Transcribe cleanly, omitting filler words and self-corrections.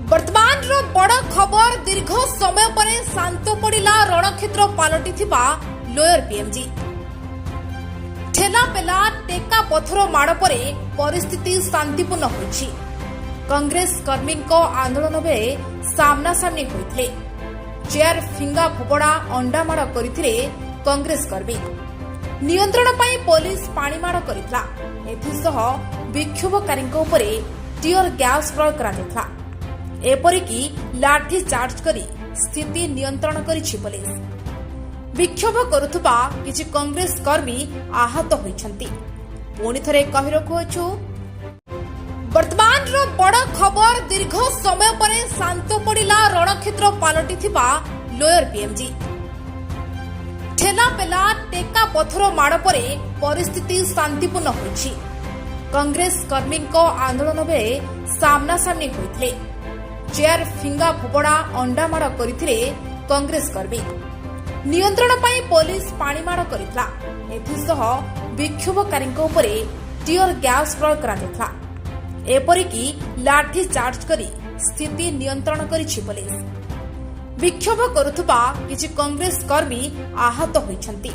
वर्तमान बड़ खबर दीर्घ समय पर शांत पड़ा रणक्षेत्र पलटि लोयर पीएमजी ठेला पेला टेका पथर माड़ पर परिस्थिति शांतिपूर्ण होइछि। कांग्रेस कर्मी आंदोलन बेले सामना सामनी होते चेयर फिंगा फोपड़ा अंडा माड़ करथिले कांग्रेस कर्मी नियंत्रण पाई पुलिस पाणीमाड़ करथिला। एथिसह विक्षोभकारी उपरे टीयर गैस प्रयोग करा एपरिकी लाठी चार्ज करी स्थिति नियंत्रण करिछि पुलिस। विक्षोभ करुथुबा किछि कांग्रेस कर्मी आहत होइछन्ति। पुणी थरे कहि रखुछु वर्तमान बड़ खबर दीर्घ समय पर शांत पड़ा रणक्षेत्र पलटि लोयर पीएमजी ठेला पेला टेका पथर माड़ पर परिस्थिति शांतिपूर्ण होइछि। कांग्रेस कर्मी आंदोलन बेले सामना सामनी होते चेयर फिंगा फोपड़ा अंडा माड़ करथिले कांग्रेस कर्मी नियंत्रण पाई पुलिस पाणीमाड़ करथिला। एथिसह विक्षोभकारी उपरे टीयर गैस प्रयोग करा एपरिकी लाठी चार्ज करी स्थिति नियंत्रण करिछि पुलिस। विक्षोभ करुथुबा किछि कांग्रेस कर्मी आहत होइछन्ति।